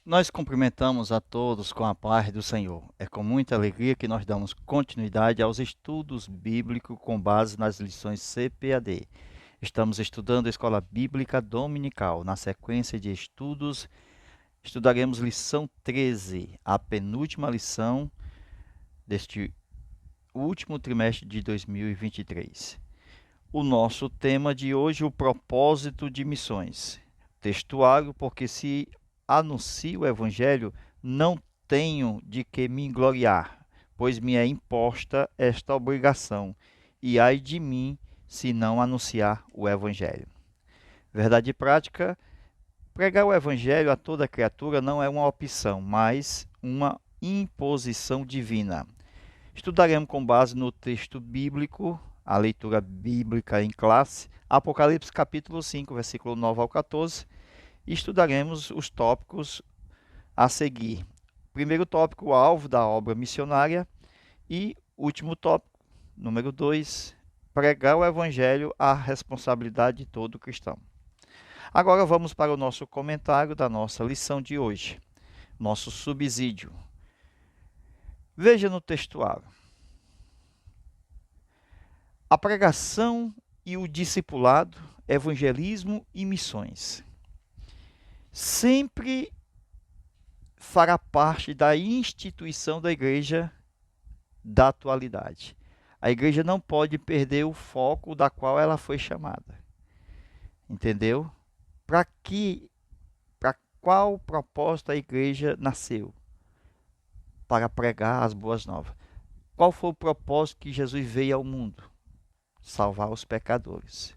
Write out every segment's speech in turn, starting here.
Nós cumprimentamos a todos com a paz do Senhor. É com muita alegria que nós damos continuidade aos estudos bíblicos com base nas lições CPAD. Estamos estudando a Escola Bíblica Dominical. Na sequência de estudos, estudaremos lição 13, a penúltima lição deste último trimestre de 2023. O nosso tema de hoje, o propósito de missões. Textuário, porque se anuncio o Evangelho, não tenho de que me gloriar, pois me é imposta esta obrigação, e ai de mim se não anunciar o Evangelho. Verdade prática, pregar o Evangelho a toda criatura não é uma opção, mas uma imposição divina. Estudaremos com base no texto bíblico, a leitura bíblica em classe, Apocalipse capítulo 5, versículo 9 ao 14, e estudaremos os tópicos a seguir. Primeiro tópico, o alvo da obra missionária, e último tópico, número 2, pregar o evangelho, a responsabilidade de todo cristão. Agora vamos para o nosso comentário da nossa lição de hoje, nosso subsídio. Veja no textuário. A pregação e o discipulado, evangelismo e missões. Sempre fará parte da instituição da igreja da atualidade. A igreja não pode perder o foco da qual ela foi chamada. Entendeu? Para qual propósito a igreja nasceu? Para pregar as boas novas. Qual foi o propósito que Jesus veio ao mundo? Salvar os pecadores.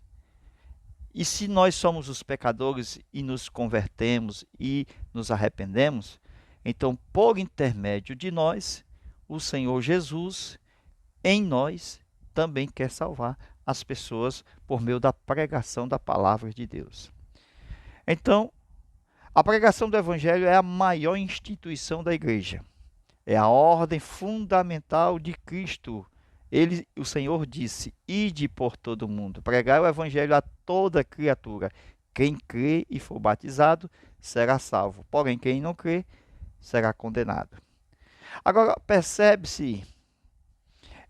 E se nós somos os pecadores e nos convertemos e nos arrependemos, então, por intermédio de nós, o Senhor Jesus, em nós, também quer salvar as pessoas por meio da pregação da palavra de Deus. Então, a pregação do Evangelho é a maior instituição da igreja. É a ordem fundamental de Cristo. O Senhor disse, ide por todo o mundo, pregai o evangelho a toda criatura. Quem crê e for batizado será salvo, porém quem não crê será condenado. Agora, percebe-se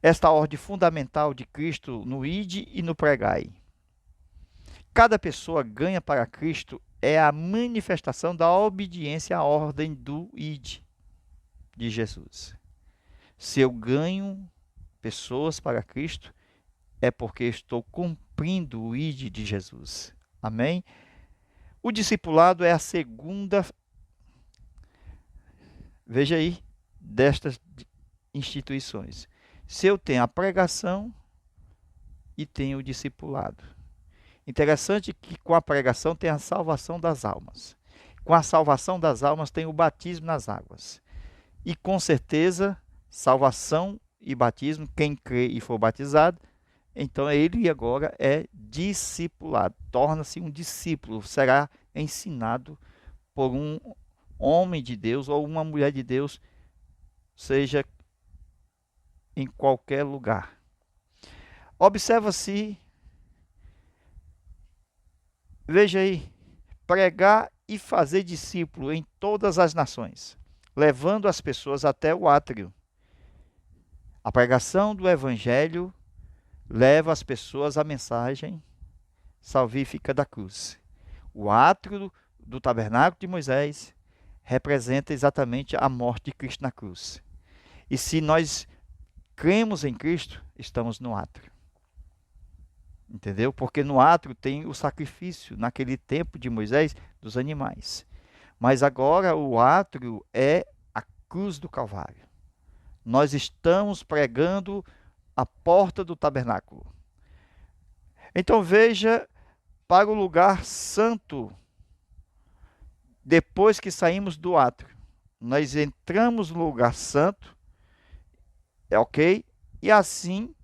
esta ordem fundamental de Cristo no ide e no pregai. Cada pessoa ganha para Cristo é a manifestação da obediência à ordem do ide de Jesus. Se eu ganho pessoas para Cristo, é porque estou cumprindo o ide de Jesus. Amém? O discipulado é a segunda, veja aí, destas instituições. Se eu tenho a pregação e tenho o discipulado. Interessante que com a pregação tem a salvação das almas. Com a salvação das almas tem o batismo nas águas. E com certeza, salvação e batismo, quem crê e for batizado, então ele agora é discipulado, torna-se um discípulo, será ensinado por um homem de Deus ou uma mulher de Deus, seja em qualquer lugar. Observa-se, veja aí, pregar e fazer discípulo em todas as nações, levando as pessoas até o átrio. A pregação do Evangelho leva as pessoas à mensagem salvífica da cruz. O átrio do tabernáculo de Moisés representa exatamente a morte de Cristo na cruz. E se nós cremos em Cristo, estamos no átrio. Entendeu? Porque no átrio tem o sacrifício, naquele tempo de Moisés, dos animais. Mas agora o átrio é a cruz do Calvário. Nós estamos pregando a porta do tabernáculo. Então veja, para o lugar santo, depois que saímos do átrio, nós entramos no lugar santo, ok? E assim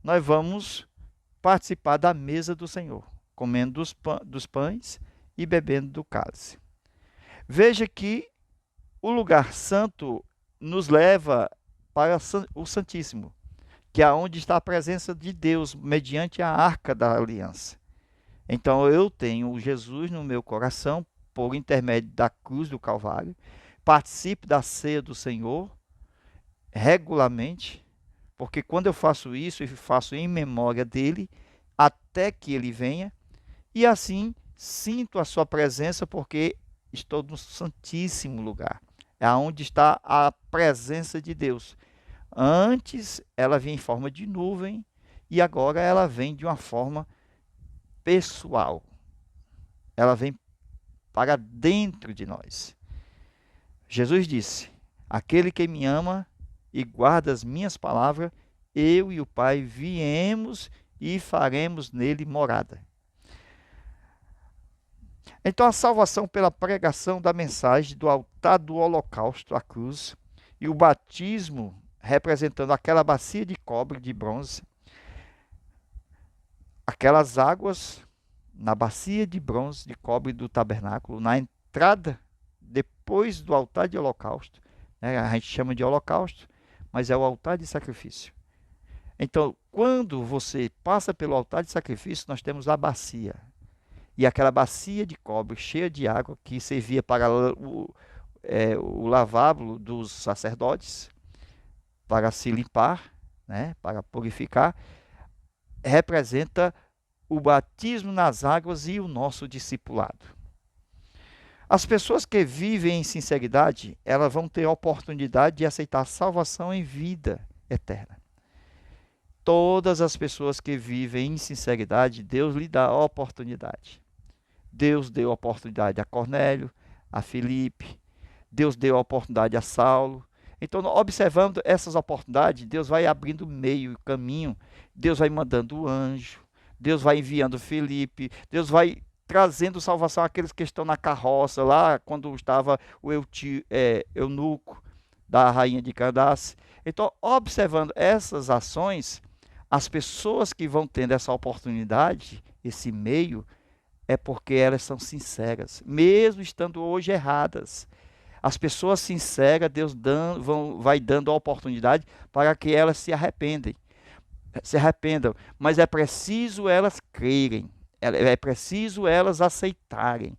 nós vamos participar da mesa do Senhor, comendo dos pães e bebendo do cálice. Veja que o lugar santo nos leva para o Santíssimo, que é onde está a presença de Deus, mediante a arca da aliança. Então eu tenho Jesus no meu coração por intermédio da cruz do Calvário, participe da ceia do Senhor regularmente, porque quando eu faço isso, eu faço em memória dele, até que ele venha, e assim sinto a sua presença, porque estou no santíssimo lugar. É onde está a presença de Deus. Antes ela vinha em forma de nuvem e agora ela vem de uma forma pessoal. Ela vem para dentro de nós. Jesus disse: aquele que me ama e guarda as minhas palavras, eu e o Pai viemos e faremos nele morada. Então, a salvação pela pregação da mensagem do altar do holocausto à cruz e o batismo representando aquela bacia de cobre, de bronze, aquelas águas na bacia de bronze, de cobre do tabernáculo, na entrada, depois do altar de holocausto, né? A gente chama de holocausto, mas é o altar de sacrifício. Então, quando você passa pelo altar de sacrifício, nós temos a bacia. E aquela bacia de cobre cheia de água que servia para o lavabo dos sacerdotes, para se limpar, né, para purificar, representa o batismo nas águas e o nosso discipulado. As pessoas que vivem em sinceridade, elas vão ter a oportunidade de aceitar a salvação em vida eterna. Todas as pessoas que vivem em sinceridade, Deus lhe dá a oportunidade. Deus deu a oportunidade a Cornélio, a Filipe, Deus deu a oportunidade a Saulo. Então, observando essas oportunidades, Deus vai abrindo meio e caminho, Deus vai mandando o anjo, Deus vai enviando Filipe, Deus vai trazendo salvação àqueles que estão na carroça, lá quando estava o eunuco da rainha de Candace. Então, observando essas ações, as pessoas que vão tendo essa oportunidade, esse meio, é porque elas são sinceras, mesmo estando hoje erradas. As pessoas sinceras, Deus vai dando a oportunidade para que elas se arrependam. Mas é preciso elas crerem, é preciso elas aceitarem,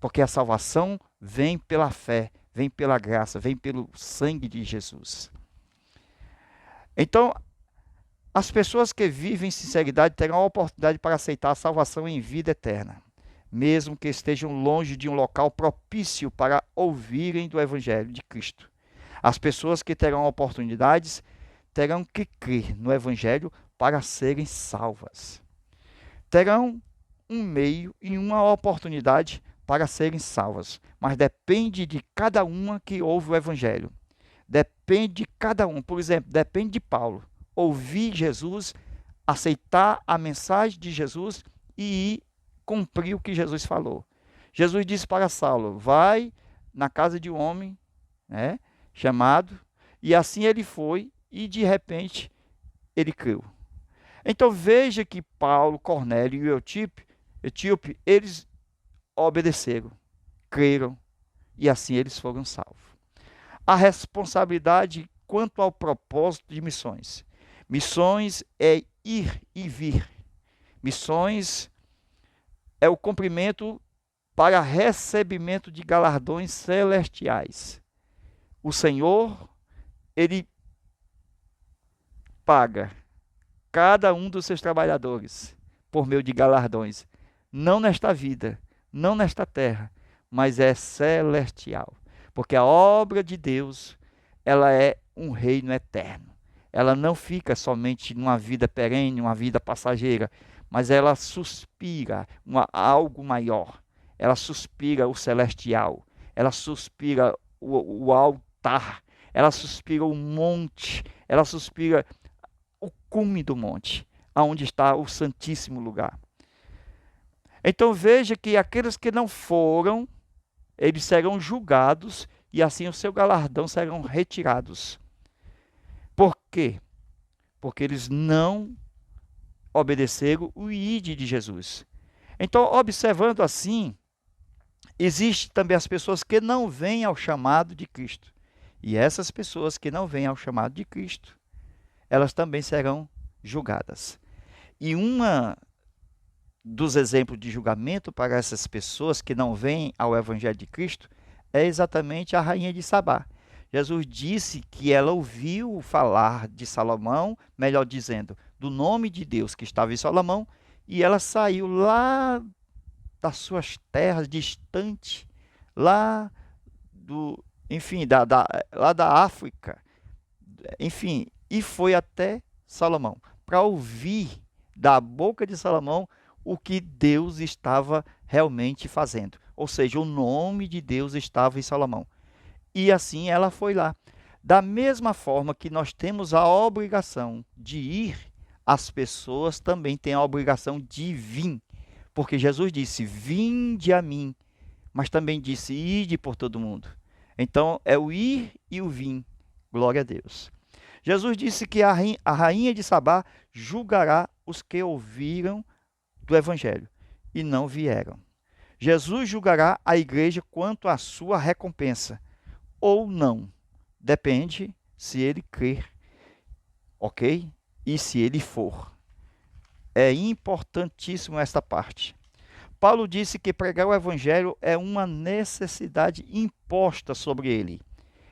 porque a salvação vem pela fé, vem pela graça, vem pelo sangue de Jesus. Então, as pessoas que vivem em sinceridade terão a oportunidade para aceitar a salvação em vida eterna, mesmo que estejam longe de um local propício para ouvirem do Evangelho de Cristo. As pessoas que terão oportunidades terão que crer no Evangelho para serem salvas. Terão um meio e uma oportunidade para serem salvas, mas depende de cada uma que ouve o Evangelho. Depende de cada um. Por exemplo, depende de Paulo ouvir Jesus, aceitar a mensagem de Jesus e ir cumprir o que Jesus falou. Jesus disse para Saulo: vai na casa de um homem, né, chamado, e assim ele foi, e de repente ele creu. Então veja que Paulo, Cornélio e Etíope, eles obedeceram, creram, e assim eles foram salvos. A responsabilidade quanto ao propósito de missões. Missões é ir e vir. Missões é o cumprimento para recebimento de galardões celestiais. O Senhor, Ele paga cada um dos seus trabalhadores por meio de galardões. Não nesta vida, não nesta terra, mas é celestial. Porque a obra de Deus, ela é um reino eterno. Ela não fica somente numa vida perene, uma vida passageira, mas ela suspira algo maior. Ela suspira o celestial, ela suspira o altar, ela suspira o monte, ela suspira o cume do monte, aonde está o santíssimo lugar. Então veja que aqueles que não foram, eles serão julgados e assim o seu galardão serão retirados. Por quê? Porque eles não obedeceram o ide de Jesus. Então, observando assim, existe também as pessoas que não vêm ao chamado de Cristo. E essas pessoas que não vêm ao chamado de Cristo, elas também serão julgadas. E uma dos exemplos de julgamento para essas pessoas que não vêm ao Evangelho de Cristo é exatamente a rainha de Sabá. Jesus disse que ela ouviu falar de Salomão, melhor dizendo, do nome de Deus que estava em Salomão, e ela saiu lá das suas terras distantes, lá do, enfim, lá da África, enfim, e foi até Salomão para ouvir da boca de Salomão o que Deus estava realmente fazendo. Ou seja, o nome de Deus estava em Salomão. E assim ela foi lá. Da mesma forma que nós temos a obrigação de ir, as pessoas também têm a obrigação de vir. Porque Jesus disse: vinde a mim, mas também disse: ide por todo mundo. Então é o ir e o vir. Glória a Deus. Jesus disse que a rainha de Sabá julgará os que ouviram do Evangelho e não vieram. Jesus julgará a igreja quanto à sua recompensa, ou não. Depende se ele crer, ok? E se ele for. É importantíssimo esta parte. Paulo disse que pregar o Evangelho é uma necessidade imposta sobre ele.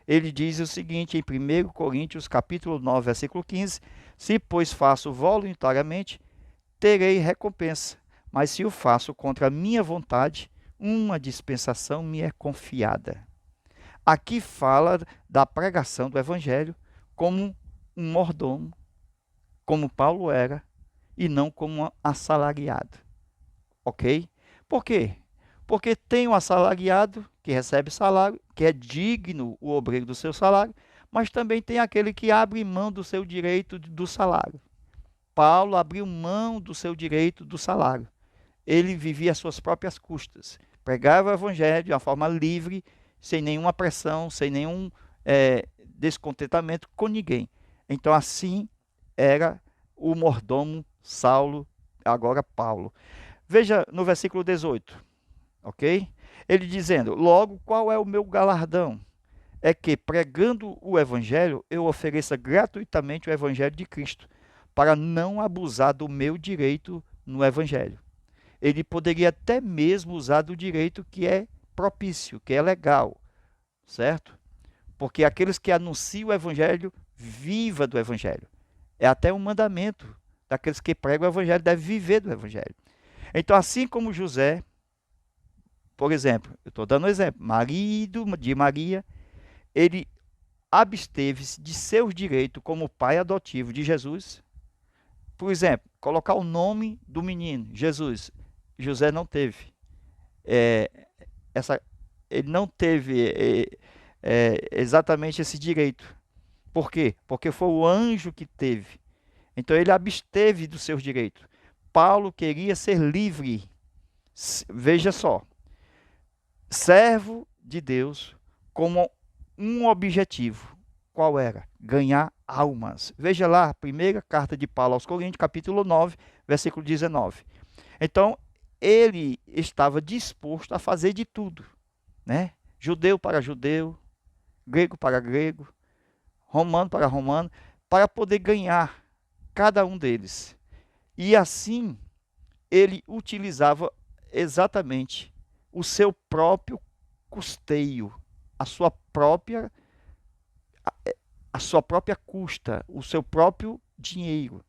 Ele diz o seguinte em 1 Coríntios capítulo 9, versículo 15: se, pois, faço voluntariamente, terei recompensa, mas se o faço contra a minha vontade, uma dispensação me é confiada. Aqui fala da pregação do Evangelho como um mordomo, como Paulo era, e não como um assalariado. Ok? Por quê? Porque tem um assalariado que recebe salário, que é digno o obreiro do seu salário, mas também tem aquele que abre mão do seu direito do salário. Paulo abriu mão do seu direito do salário. Ele vivia às suas próprias custas. Pregava o evangelho de uma forma livre, sem nenhuma pressão, sem nenhum descontentamento com ninguém. Então assim era o mordomo Saulo, agora Paulo. Veja no versículo 18. Ok? Ele dizendo: logo, qual é o meu galardão? É que, pregando o Evangelho, eu ofereça gratuitamente o Evangelho de Cristo, para não abusar do meu direito no Evangelho. Ele poderia até mesmo usar do direito que é propício, que é legal, certo? Porque aqueles que anunciam o Evangelho, viva do Evangelho. É até um mandamento daqueles que pregam o Evangelho, devem viver do Evangelho. Então, assim como José, por exemplo, eu estou dando um exemplo, marido de Maria, ele absteve-se de seus direitos como pai adotivo de Jesus. Por exemplo, colocar o nome do menino, Jesus. José não teve. É, ele não teve exatamente esse direito. Por quê? Porque foi o anjo que teve. Então ele absteve dos seus direitos. Paulo queria ser livre. Veja só. Servo de Deus como um objetivo. Qual era? Ganhar almas. Veja lá, a primeira carta de Paulo aos Coríntios, capítulo 9, versículo 19. Então, ele estava disposto a fazer de tudo, né? Judeu para judeu, grego para grego, romano para romano, para poder ganhar cada um deles. E assim, ele utilizava exatamente o seu próprio custeio, a sua própria custa, o seu próprio dinheiro.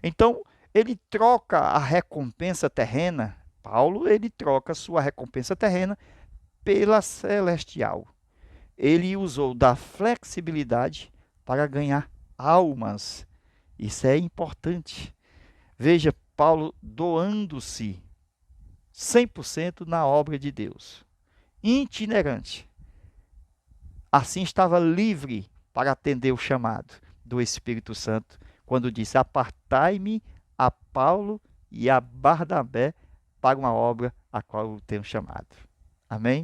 Então, ele troca a recompensa terrena, Paulo, ele troca a sua recompensa terrena pela celestial. Ele usou da flexibilidade para ganhar almas. Isso é importante. Veja, Paulo doando-se 100% na obra de Deus. Itinerante. Assim estava livre para atender o chamado do Espírito Santo, quando disse: apartai-me a Paulo e a Barnabé para uma obra a qual eu tenho chamado. Amém?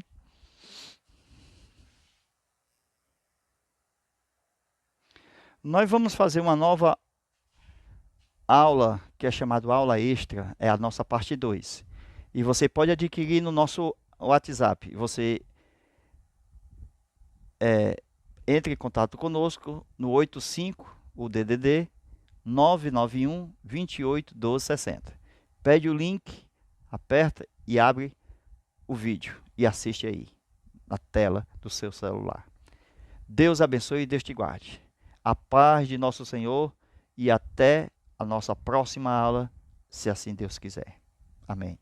Nós vamos fazer uma nova aula, que é chamada aula extra, é a nossa parte 2. E você pode adquirir no nosso WhatsApp. Você entre em contato conosco no 85, o DDD 991 28 12 60. Pede o link Aperta e abre o vídeo e assiste aí, na tela do seu celular. Deus abençoe e Deus te guarde. A paz de nosso Senhor e até a nossa próxima aula, se assim Deus quiser. Amém.